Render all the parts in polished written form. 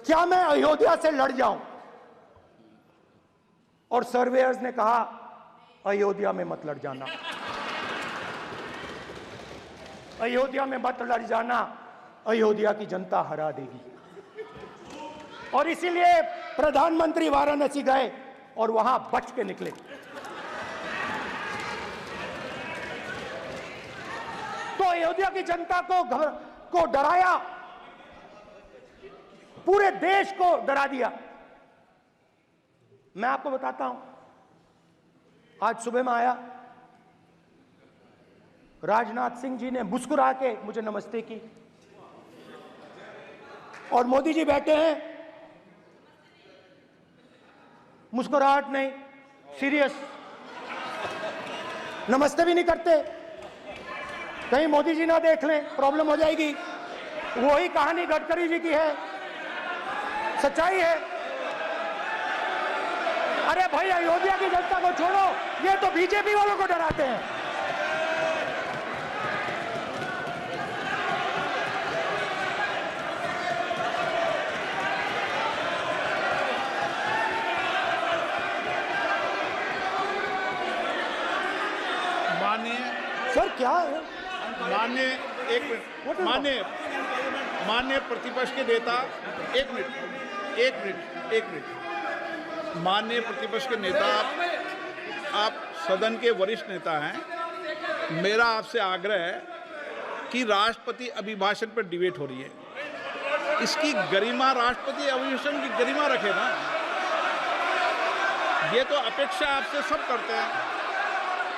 क्या मैं अयोध्या से लड़ जाऊं? और सर्वेयर्स ने कहा अयोध्या में मत लड़ जाना, अयोध्या में मत लड़ जाना, अयोध्या की जनता हरा देगी। और इसीलिए प्रधानमंत्री वाराणसी गए और वहां बच के निकले। तो अयोध्या की जनता को डराया, पूरे देश को डरा दिया। मैं आपको बताता हूं, आज सुबह में आया, राजनाथ सिंह जी ने मुस्कुरा के मुझे नमस्ते की, और मोदी जी बैठे हैं, मुस्कुराहट नहीं, सीरियस, नमस्ते भी नहीं करते। कहीं मोदी जी ना देख लें, प्रॉब्लम हो जाएगी। वही कहानी गडकरी जी की है, सच्चाई है। अरे भाई, अयोध्या की जनता को छोड़ो, ये तो बीजेपी वालों को डराते हैं। सर क्या है? माननीय एक मिनट, माननीय प्रतिपक्ष के नेता, एक मिनट, माननीय प्रतिपक्ष के नेता, आप सदन के वरिष्ठ नेता हैं। मेरा आपसे आग्रह है कि राष्ट्रपति अभिभाषण पर डिबेट हो रही है, इसकी गरिमा, राष्ट्रपति अभिभाषण की गरिमा रखे ना। ये तो अपेक्षा आपसे सब करते हैं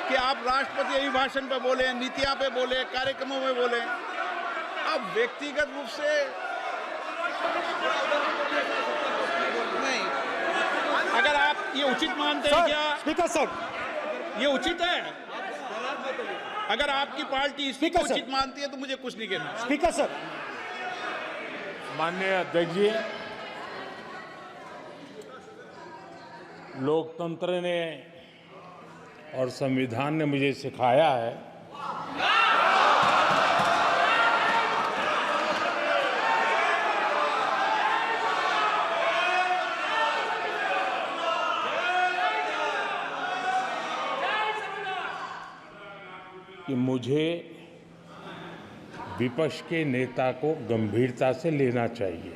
कि आप राष्ट्रपति अभिभाषण पे बोले, नीतियां पे बोले, कार्यक्रमों में बोले। आप व्यक्तिगत रूप से नहीं, अगर आप ये उचित मानते हैं क्या? स्पीकर सर, ये उचित है? अगर आपकी पार्टी इसको उचित मानती है तो मुझे कुछ नहीं कहना। Speaker sir. माननीय अध्यक्ष जी, लोकतंत्र ने और संविधान ने मुझे सिखाया है कि मुझे विपक्ष के नेता को गंभीरता से लेना चाहिए।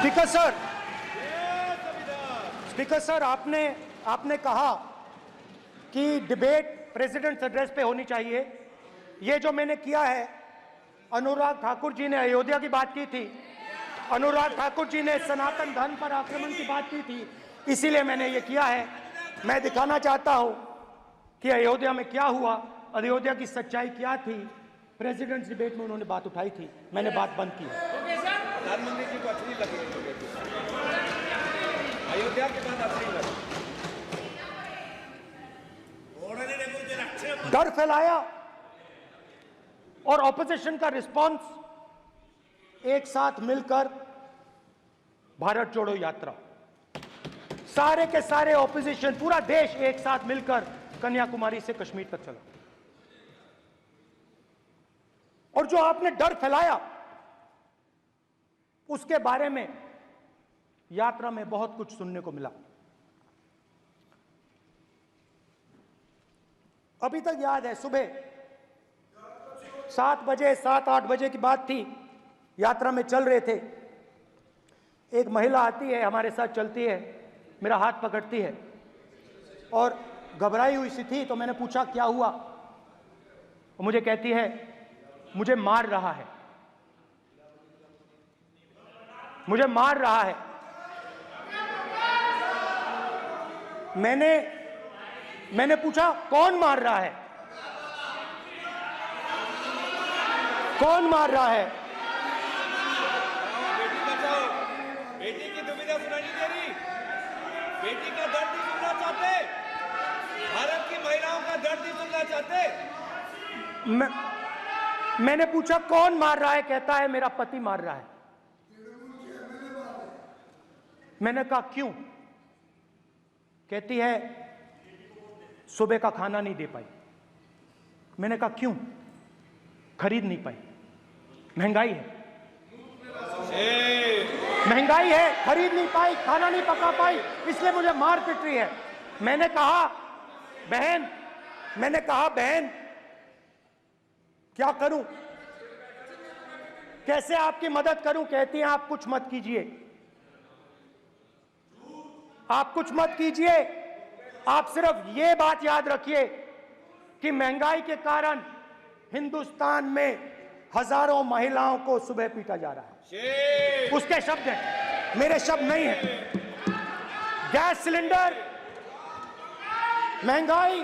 स्पीकर सर, आपने कहा कि डिबेट प्रेसिडेंट्स एड्रेस पे होनी चाहिए। ये जो मैंने किया है, अनुराग ठाकुर जी ने अयोध्या की बात की थी, अनुराग ठाकुर जी ने सनातन धर्म पर आक्रमण की बात की थी, इसीलिए मैंने ये किया है। मैं दिखाना चाहता हूं कि अयोध्या में क्या हुआ, अयोध्या की सच्चाई क्या थी। प्रेसिडेंट्स डिबेट में उन्होंने बात उठाई थी, मैंने बात बंद की। प्रधानमंत्री जी को अच्छी लगी अयोध्या के बाद अच्छी लगी, डर फैलाया और ऑपोजिशन का रिस्पांस एक साथ मिलकर भारत जोड़ो यात्रा, सारे के सारे ऑपोजिशन, पूरा देश एक साथ मिलकर कन्याकुमारी से कश्मीर तक चला। और जो आपने डर फैलाया, उसके बारे में यात्रा में बहुत कुछ सुनने को मिला। अभी तक याद है, सुबह 7 बजे, 7-8 बजे की बात थी, यात्रा में चल रहे थे। एक महिला आती है, हमारे साथ चलती है, मेरा हाथ पकड़ती है और घबराई हुई सी थी। तो मैंने पूछा क्या हुआ, वो मुझे कहती है मुझे मार रहा है, मुझे मार रहा है। मैंने पूछा कौन मार रहा है, कौन मार रहा है? बेटी बचाओ, बेटी की दुविधा सुनाई नहीं दे रही, बेटी का दर्द नहीं सुनना चाहते, भारत की महिलाओं का दर्द नहीं सुनना चाहते। मैंने पूछा कौन मार रहा है, कहता है मेरा पति मार रहा है। मैंने कहा क्यों? कहती है सुबह का खाना नहीं दे पाई। मैंने कहा क्यों? खरीद नहीं पाई, महंगाई है, महंगाई है, खरीद नहीं पाई, खाना नहीं पका पाई, इसलिए मुझे मार पिट रही है। मैंने कहा बहन क्या करूं, कैसे आपकी मदद करूं? कहती हैं आप कुछ मत कीजिए, आप कुछ मत कीजिए, आप सिर्फ ये बात याद रखिए कि महंगाई के कारण हिंदुस्तान में हजारों महिलाओं को सुबह पीटा जा रहा है। उसके शब्द हैं, मेरे शब्द नहीं है। गैस सिलेंडर, महंगाई,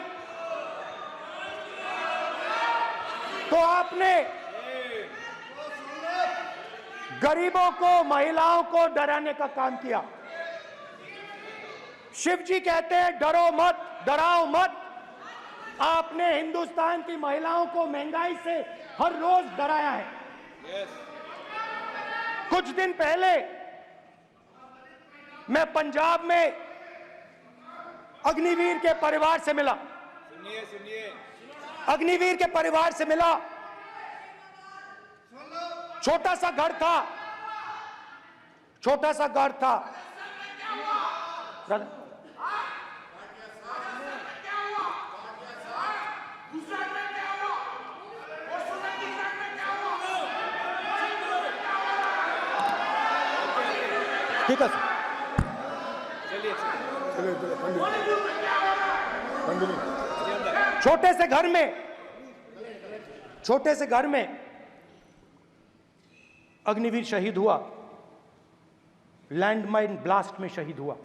तो आपने गरीबों को, महिलाओं को डराने का काम किया। शिव जी कहते हैं डरो मत, डराओ मत। आपने हिंदुस्तान की महिलाओं को महंगाई से हर रोज डराया है। कुछ दिन पहले मैं पंजाब में अग्निवीर के परिवार से मिला। सुनिए अग्निवीर के परिवार से मिला। छोटा सा घर था, छोटा सा घर था। ठीक है सर, छोटे से घर में अग्निवीर शहीद हुआ, लैंडमाइन ब्लास्ट में शहीद हुआ।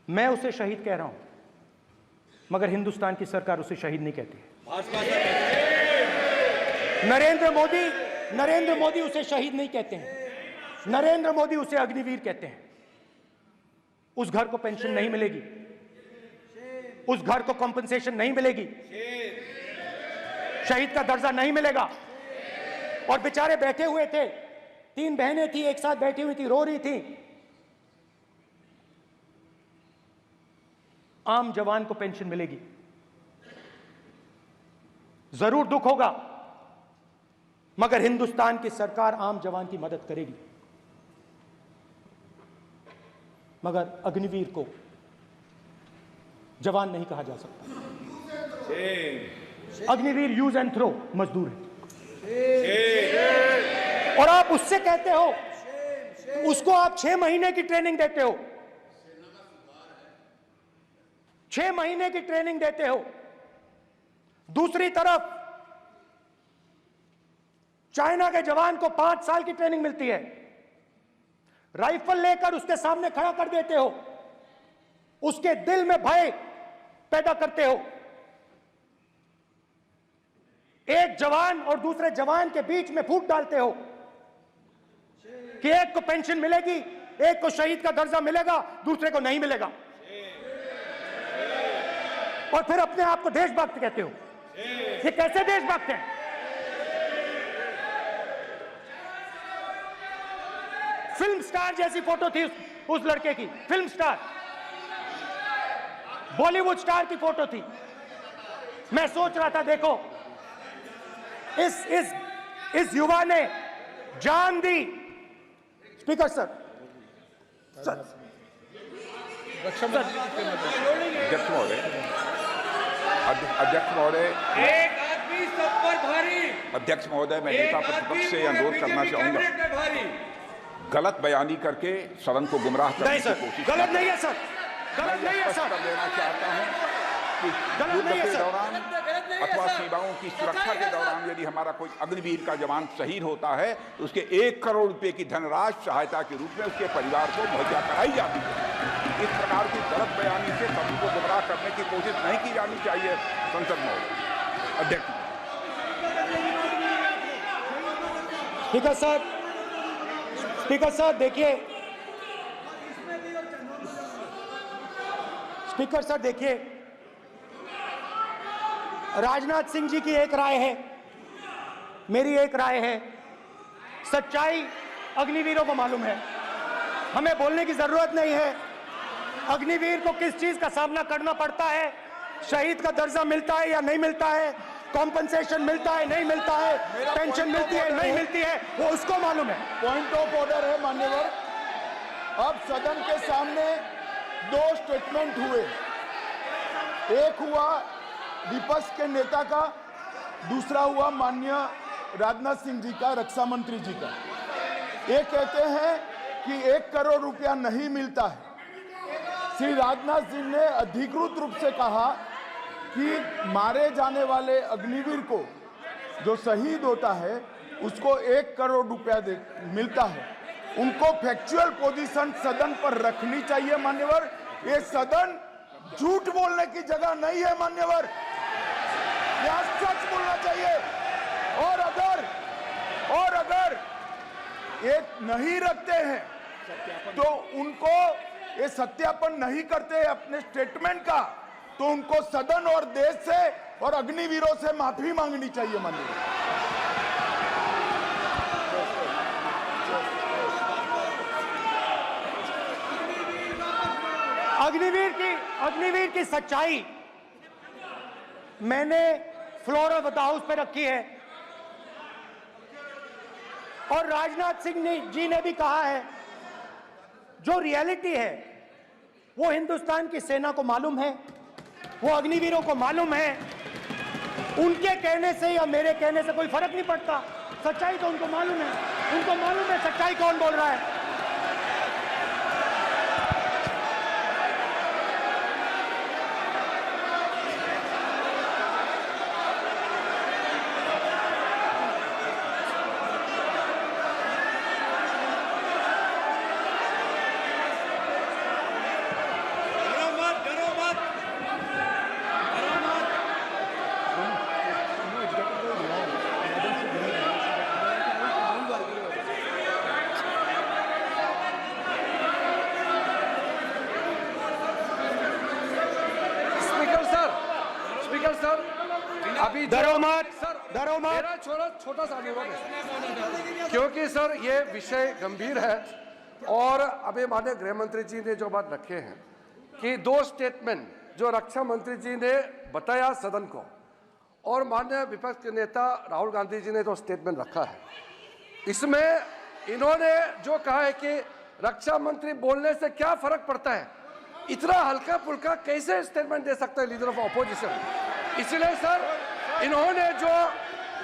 मैं उसे शहीद कह रहा हूं, मगर हिंदुस्तान की सरकार उसे शहीद नहीं कहती है। नरेंद्र मोदी उसे शहीद नहीं कहते हैं, नरेंद्र मोदी उसे अग्निवीर कहते हैं। उस घर को पेंशन नहीं मिलेगी, उस घर को कंपनसेशन नहीं मिलेगी, शहीद का दर्जा नहीं मिलेगा। और बेचारे बैठे हुए थे, 3 बहनें थी, एक साथ बैठी हुई थी, रो रही थी। आम जवान को पेंशन मिलेगी, जरूर दुख होगा, मगर हिंदुस्तान की सरकार आम जवान की मदद करेगी। मगर अग्निवीर को जवान नहीं कहा जा सकता। अग्निवीर यूज एंड थ्रो मजदूर है। और आप उससे कहते हो, उसको आप 6 महीने की ट्रेनिंग देते हो, 6 महीने की ट्रेनिंग देते हो। दूसरी तरफ चाइना के जवान को 5 साल की ट्रेनिंग मिलती है, राइफल लेकर उसके सामने खड़ा कर देते हो, उसके दिल में भय पैदा करते हो। एक जवान और दूसरे जवान के बीच में फूट डालते हो कि एक को पेंशन मिलेगी, एक को शहीद का दर्जा मिलेगा, दूसरे को नहीं मिलेगा, और फिर अपने आप को देशभक्त कहते हो। ये कैसे देशभक्त हैं? फिल्म स्टार जैसी फोटो थी उस लड़के की, फिल्म स्टार, बॉलीवुड स्टार की फोटो थी। मैं सोच रहा था, देखो इस युवा ने जान दी। स्पीकर सर, अध्यक्ष महोदय, एक आदमी सब पर भारी। अध्यक्ष महोदय, मैं नेता प्रतिपक्ष से अनुरोध करना चाहूंगा, गलत बयानी करके सदन को गुमराह करने की कोशिश गलत नहीं है सर, गलत नहीं है सर, कर देना चाहता हूं कि गलत युद्ध नहीं है के सर। दौरान अथवा सीमाओं की सुरक्षा के दौरान यदि हमारा कोई अग्निवीर का जवान शहीद होता है तो उसके 1 करोड़ रुपए की धनराशि सहायता के रूप में उसके परिवार को मुहैया कराई जाती है। इस प्रकार की गलत बयानी से सभी को गुमराह करने की कोशिश नहीं की जानी चाहिए। संसद महोदय, अध्यक्ष। स्पीकर सर, स्पीकर सर देखिए, स्पीकर सर देखिए, राजनाथ सिंह जी की एक राय है, मेरी एक राय है। सच्चाई अग्निवीरों को मालूम है, हमें बोलने की जरूरत नहीं है। अग्निवीर को किस चीज का सामना करना पड़ता है शहीद का दर्जा मिलता है या नहीं मिलता है, कॉम्पनसेशन मिलता है नहीं मिलता है, पेंशन मिलती है नहीं मिलती है, वो उसको मालूम है। पॉइंट ऑफ ऑर्डर है मान्यवर। अब सदन के सामने दो स्टेटमेंट हुए, एक हुआ विपक्ष के नेता का, दूसरा हुआ माननीय राजनाथ सिंह जी का, रक्षा मंत्री जी का। ये कहते हैं कि 1 करोड़ रुपया नहीं मिलता है। श्री राजनाथ सिंह ने अधिकृत रूप से कहा कि मारे जाने वाले अग्निवीर को जो शहीद होता है उसको 1 करोड़ रुपया मिलता है। उनको फैक्चुअल पोजीशन सदन पर रखनी चाहिए मान्यवर। ये सदन झूठ बोलने की जगह नहीं है मान्यवर, यह सच बोलना चाहिए। और अगर ये नहीं रखते हैं तो उनको ये सत्यापन नहीं करते अपने स्टेटमेंट का, तो उनको सदन और देश से और अग्निवीरों से माफी मांगनी चाहिए माननीय। अग्निवीर की सच्चाई मैंने फ्लोर ऑफ द हाउस पे रखी है और राजनाथ सिंह जी ने भी कहा है, जो रियलिटी है वो हिंदुस्तान की सेना को मालूम है, वो अग्निवीरों को मालूम है। उनके कहने से या मेरे कहने से कोई फर्क नहीं पड़ता, सच्चाई तो उनको मालूम है। उनको मालूम है सच्चाई कौन बोल रहा है। अभी मेरा छोटा सा अनुरोध है, क्योंकि सर ये विषय गंभीर है और अभी माननीय गृह मंत्री जी ने जो बात रखे हैं कि 2 स्टेटमेंट जो रक्षा मंत्री जी ने बताया सदन को और माननीय विपक्ष के नेता राहुल गांधी जी ने जो स्टेटमेंट रखा है, इसमें इन्होंने जो कहा है कि रक्षा मंत्री बोलने से क्या फर्क पड़ता है, इतना हल्का फुल्का कैसे स्टेटमेंट दे सकता है लीडर ऑफ ऑपोजिशन। इसलिए सर इन्होंने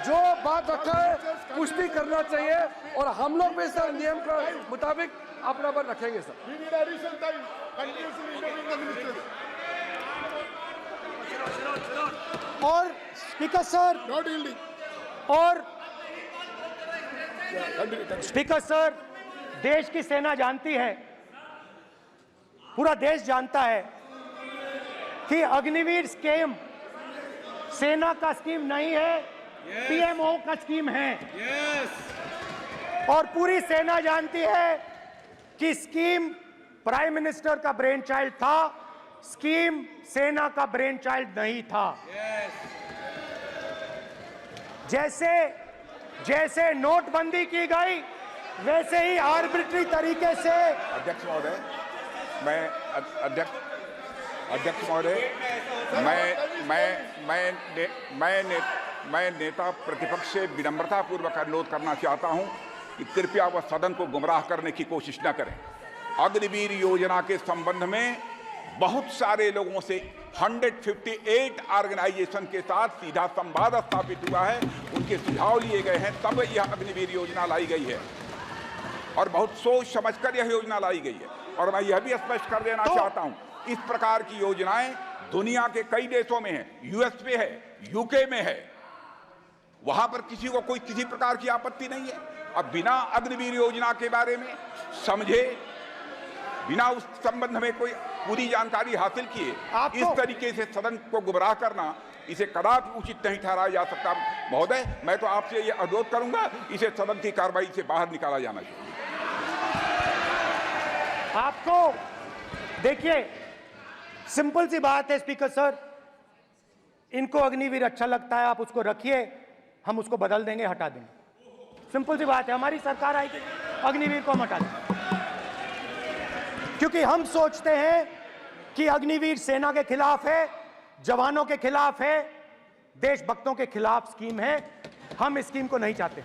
जो बात रखा है पुष्टि करना चाहिए और हम लोग भी सर नियम के मुताबिक अपना बात रखेंगे सर। और स्पीकर सर देश की सेना जानती है, पूरा देश जानता है कि अग्निवीर स्कीम सेना का स्कीम नहीं है, पीएमओ का स्कीम है। और पूरी सेना जानती है कि स्कीम प्राइम मिनिस्टर का ब्रेन चाइल्ड था, स्कीम सेना का ब्रेन चाइल्ड नहीं था। जैसे नोटबंदी की गई वैसे ही आर्बिट्री तरीके से। अध्यक्ष महोदय, अध्यक्ष महोदय, मैं नेता प्रतिपक्ष से विनम्रतापूर्वक अनुरोध करना चाहता हूं कि कृपया वह सदन को गुमराह करने की कोशिश न करें। अग्निवीर योजना के संबंध में बहुत सारे लोगों से 158 ऑर्गेनाइजेशन के साथ सीधा संवाद स्थापित हुआ है, उनके सुझाव लिए गए हैं, तब यह अग्निवीर योजना लाई गई है और बहुत सोच समझकर यह योजना लाई गई है। और मैं यह भी स्पष्ट कर देना चाहता हूं, इस प्रकार की योजनाएं दुनिया के कई देशों में है, यूएस में है, यूके में है, वहां पर किसी को कोई किसी प्रकार की आपत्ति नहीं है। अब बिना अग्निवीर योजना के बारे में समझे, बिना उस संबंध में कोई पूरी जानकारी हासिल किए इस तरीके से सदन को गुमराह करना, इसे कदापि उचित नहीं ठहराया जा सकता। महोदय, मैं तो आपसे यह अनुरोध करूंगा, इसे सदन की कार्रवाई से बाहर निकाला जाना चाहिए। आपको देखिए, सिंपल सी बात है स्पीकर सर, इनको अग्निवीर अच्छा लगता है, आप उसको रखिए, हम उसको बदल देंगे, हटा देंगे। सिंपल सी बात है, हमारी सरकार आएगी, अग्निवीर को हम हटा देंगे, क्योंकि हम सोचते हैं कि अग्निवीर सेना के खिलाफ है, जवानों के खिलाफ है, देशभक्तों के खिलाफ स्कीम है। हम इस स्कीम को नहीं चाहते।